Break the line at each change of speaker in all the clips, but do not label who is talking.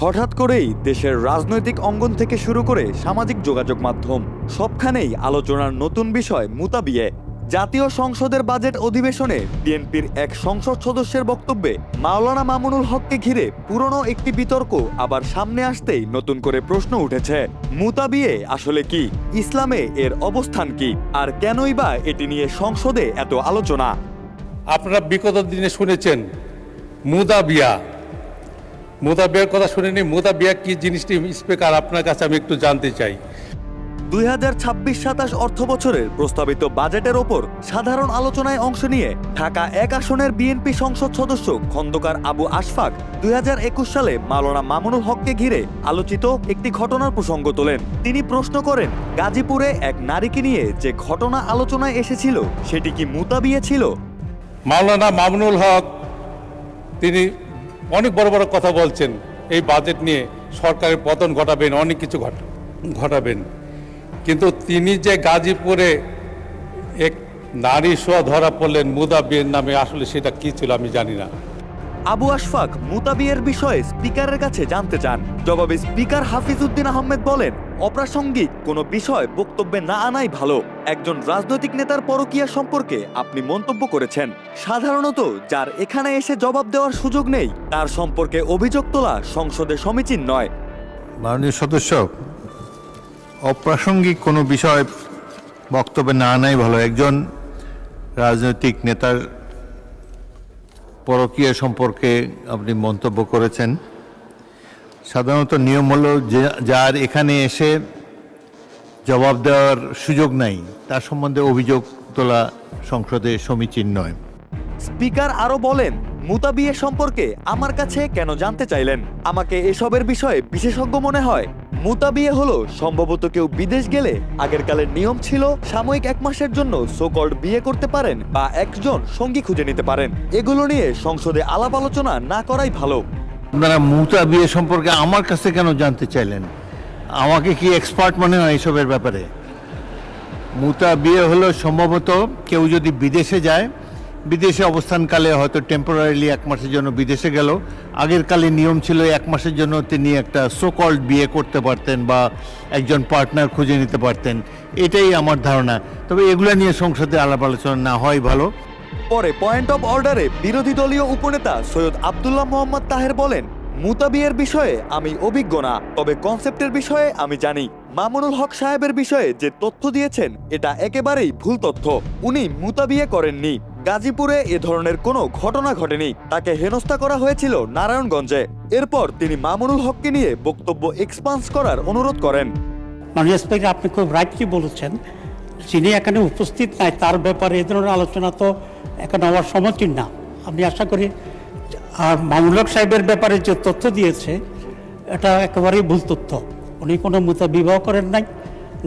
হঠাৎ করেই দেশের রাজনৈতিক অঙ্গন থেকে শুরু করে সামাজিক যোগাযোগ মাধ্যম সবখানেই আলোচনার নতুন বিষয় মুতাবিয়ে। জাতীয় সংসদের বাজেট অধিবেশনে বিএনপির এক সংসদ সদস্যের বক্তব্যে মাওলানা মামুনুল হককে ঘিরে পুরনো একটি বিতর্ক আবার সামনে আসতেই নতুন করে প্রশ্ন উঠেছে, মুতাবিয়ে আসলে কি, ইসলামে এর অবস্থান কি, আর কেনই বা এটি নিয়ে সংসদে এত আলোচনা।
আপনারা বিগত দিনে শুনেছেন মুতাবিয়ার কথা শুনেনি। মুতাবিয়া কি জিনিসটি স্পিকার, আপনার কাছে আমি একটু জানতে চাই।
2026-27 অর্থ বছরের প্রস্তাবিত বাজেটের ওপর সাধারণ আলোচনায় অংশ নিয়ে ঢাকা 1 আসনের বিএনপি সংসদ সদস্য খন্দকার আবু আশফাক 2021 সালে মাওলানা মামুনুল হককে ঘিরে আলোচিত একটি ঘটনার প্রসঙ্গ তোলেন। তিনি প্রশ্ন করেন, গাজীপুরে এক নারীকে নিয়ে যে ঘটনা আলোচনায় এসেছিল সেটি কি মুতাবিয়ে ছিল?
মাওলানা মামুনুল হক তিনি অনেক বড় বড় কথা বলছেন, এই বাজেট নিয়ে সরকারের পতন ঘটাবেন, অনেক কিছু ঘটাবেন, কিন্তু তিনি যে গাজীপুরে এক নারী শোয়া ধরা পড়লেন মুতাবিয়ের নামে, আসলে সেটা কি ছিল আমি জানি না।
আবু আশফাক মুতাবিয়ের বিষয়ে স্পিকারের কাছে জানতে চান। জবাবে স্পিকার হাফিজউদ্দিন আহমেদ বলেন, অপ্রাসঙ্গিক কোনো বিষয় বক্তব্যে না আনাই ভালো। একজন রাজনৈতিক নেতার পরকীয়া সম্পর্কে আপনি মন্তব্য করেছেন, সাধারণত যার এখানে এসে জবাব দেওয়ার সুযোগ নেই তার সম্পর্কে অভিযোগ তোলা সংসদে সমীচীন নয়।
মাননীয় সদস্য, অপ্রাসঙ্গিক কোনো বিষয় বক্তব্যে না আনাই ভালো। একজন রাজনৈতিক নেতার পরকীয়া সম্পর্কে আপনি মন্তব্য করেছেন, সাধারণত নিয়ম হলো যে যার এখানে এসে জবাব দেওয়ার সুযোগ নাই তার সম্বন্ধে অভিযোগ তোলা সংসদে সমীচীন নয়।
স্পিকার আরো বলেন, মুতাবিয়ে সম্পর্কে আমার কাছে কেন জানতে চাইলেন? আমাকে এসবের বিষয়ে বিশেষজ্ঞ মনে হয়। মুতাবিয়ে হলো সম্ভবত কেউ বিদেশ গেলে আগের কালের নিয়ম ছিল সাময়িক 1 মাসের জন্য সোকল্ড বিয়ে করতে পারেন বা একজন সঙ্গী খুঁজে নিতে পারেন। এগুলো নিয়ে সংসদে আলাপ আলোচনা না করাই ভালো।
আপনারা মুতাবিয়ে সম্পর্কে আমার কাছে কেন জানতে চাইলেন? আমাকে কি এক্সপার্ট মনে হয় এসবের ব্যাপারে? মুতাবিয়ে হলো সম্ভবত কেউ যদি বিদেশে যায়, বিদেশে অবস্থানকালে হয়তো টেম্পোরারিলি 1 মাসের জন্য বিদেশে গেল, আগের কালে নিয়ম ছিল 1 মাসের জন্য তিনি একটা সোকল্ড বিয়ে করতে পারতেন বা একজন পার্টনার খুঁজে নিতে পারতেন, এটাই আমার ধারণা। তবে এগুলো নিয়ে সংসদে আলাপ আলোচনা না হয় ভালো।
পরে পয়েন্ট অফ অর্ডারে বিরোধী দলীয় উপনেতা সৈয়দ আব্দুল্লাহ মোহাম্মদ তাহের বলেন, মুতাবিয়ের বিষয়ে আমি অভিজ্ঞ না, তবে কনসেপ্টের বিষয়ে আমি জানি। মামুনুল হক সাহেবের বিষয়ে যে তথ্য দিয়েছেন এটা একেবারেই ভুল তথ্য। উনি মুতাবিয়ে করেননি। গাজীপুরে এ ধরনের কোনো ঘটনা ঘটেনি। তাকে হেনস্থা করা হয়েছিল নারায়ণগঞ্জে। এরপর তিনি মামুনুল হককে নিয়ে বক্তব্য এক্সপান্স করার অনুরোধ করেন।
মাননীয় স্পিকার, আপনি খুব রাইটলি বলেছেন, যিনি এখানে উপস্থিত নাই তার ব্যাপারে এ ধরনের আলোচনা তো এখানে হওয়ার সমীচীন না। আমি আশা করি আর মামুনুল হক সাহেবের ব্যাপারে যে তথ্য দিয়েছে এটা একেবারেই ভুল তথ্য। উনি কোনো মুতাবিবাহ করেন নাই।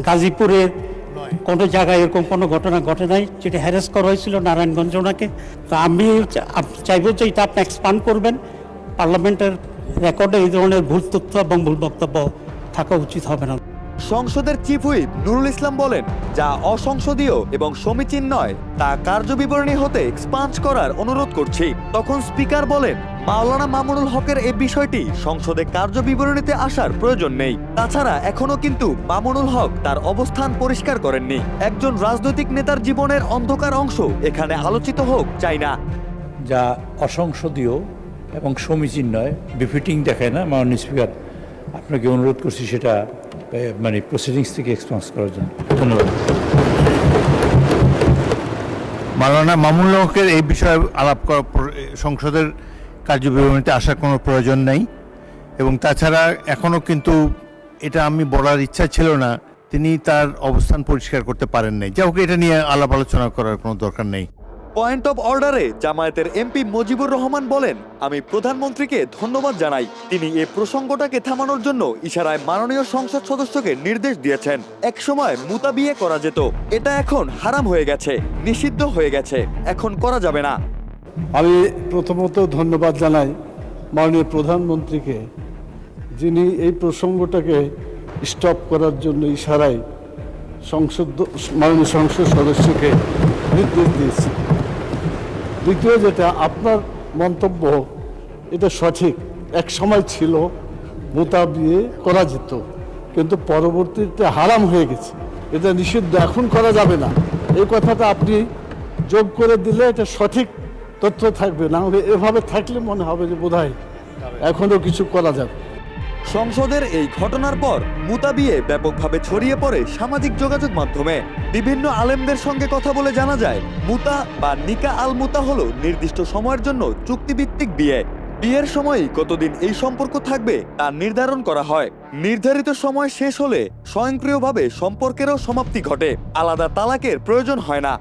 গাজীপুরের কোনো জায়গায় এরকম কোনো ঘটনা ঘটে নাই যেটা হ্যারেস করা হয়েছিল নারায়ণগঞ্জে ওনাকে। তো আমি চাইব যে এটা আপনি এক্সপান্ড করবেন। পার্লামেন্টের রেকর্ডে এই ধরনের ভুল তথ্য এবং ভুল বক্তব্য থাকা উচিত হবে না।
সংসদের চিফ হুইপ নুরুল ইসলাম বলেন, যা অসংসদীয় এবং সমীচীন নয় তা কার্যবিবরণী হতে এক্সপান্স করার অনুরোধ করছি। তখন স্পিকার বলেন, মাওলানা মামুনুল হকের এই বিষয়টি সংসদে কার্যবিবরণীতে আসার প্রয়োজন নেই। তাছাড়া এখনো কিন্তু মামুনুল হক তার অবস্থান পরিষ্কার করেননি। একজন রাজনৈতিক নেতার জীবনের অন্ধকার অংশ এখানে আলোচিত হোক চাই না।
যা অসংসদীয় এবং সমীচীন নয়, বিফিটিং দেখায় না। মাননীয় স্পিকার, আপনাকে অনুরোধ করছি সেটা মানে প্রসিডিংস থেকে এক্সপান্স করার জন্য। ধন্যবাদ।
মাওলানা মামুনুল হকের এই বিষয়ে আলাপ করা সংসদের কার্যবিবরণীতে আসার কোনো প্রয়োজন নেই। এবং তাছাড়া এখনও কিন্তু এটা আমি বলার ইচ্ছা ছিল না, তিনি তার অবস্থান পরিষ্কার করতে পারেন নাই। যা হোক, এটা নিয়ে আলাপ আলোচনা করার কোনো দরকার নেই।
পয়েন্ট অফ অর্ডারে জামায়াতের এমপি মুজিবুর রহমান বলেন, আমি প্রধানমন্ত্রীকে ধন্যবাদ জানাই, তিনি এই প্রসঙ্গটাকে থামানোর জন্য ইশারায় মাননীয় সংসদ সদস্যকে নির্দেশ দিয়েছেন। একসময় মুতাবিয়ে করা যেত, এটা এখন হারাম হয়ে গেছে, নিষিদ্ধ হয়ে গেছে, এখন করা যাবে না।
আমি প্রথমত ধন্যবাদ জানাই মাননীয় প্রধানমন্ত্রীকে, যিনি এই প্রসঙ্গটাকে স্টপ করার জন্য ইশারায় মাননীয় সংসদ সদস্যকে নির্দেশ দিয়েছে। দ্বিতীয় যেটা, আপনার মন্তব্য এটা সঠিক, এক সময় ছিল মুতা বিয়ে করা যেত, কিন্তু পরবর্তীতে হারাম হয়ে গেছে, এটা নিষিদ্ধ, এখন করা যাবে না। এই কথাটা আপনি যোগ করে দিলে এটা সঠিক তথ্য থাকবে, না হলে এভাবে থাকলে মনে হবে যে বোধহয় এখনো কিছু করা যাবে।
সংসদের এই ঘটনার পর মুতা বিয়ে ব্যাপকভাবে ছড়িয়ে পড়ে সামাজিক যোগাযোগ মাধ্যমে। বিভিন্ন আলেমদের সঙ্গে কথা বলে জানা যায়, মুতা বা নিকা আল মুতা হলো নির্দিষ্ট সময়ের জন্য চুক্তিভিত্তিক বিয়ে। বিয়ের সময়ই কতদিন এই সম্পর্ক থাকবে তা নির্ধারণ করা হয়। নির্ধারিত সময় শেষ হলে স্বয়ংক্রিয়ভাবে সম্পর্কেরও সমাপ্তি ঘটে, আলাদা তালাকের প্রয়োজন হয় না।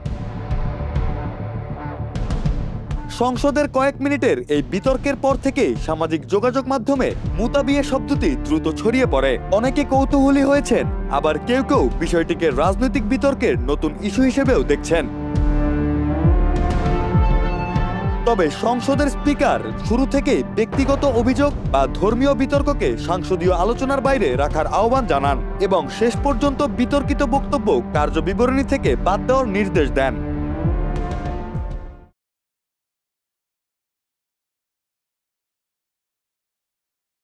সংসদের কয়েক মিনিটের এই বিতর্কের পর থেকেই সামাজিক যোগাযোগ মাধ্যমে মুতা বিয়ে শব্দটি দ্রুত ছড়িয়ে পড়ে। অনেকে কৌতূহলী হয়েছেন, আবার কেউ কেউ বিষয়টিকে রাজনৈতিক বিতর্কের নতুন ইস্যু হিসেবেও দেখছেন। তবে সংসদের স্পিকার শুরু থেকেই ব্যক্তিগত অভিযোগ বা ধর্মীয় বিতর্ককে সংসদীয় আলোচনার বাইরে রাখার আহ্বান জানান এবং শেষ পর্যন্ত বিতর্কিত বক্তব্য কার্যবিবরণী থেকে বাদ দেওয়ার নির্দেশ দেন।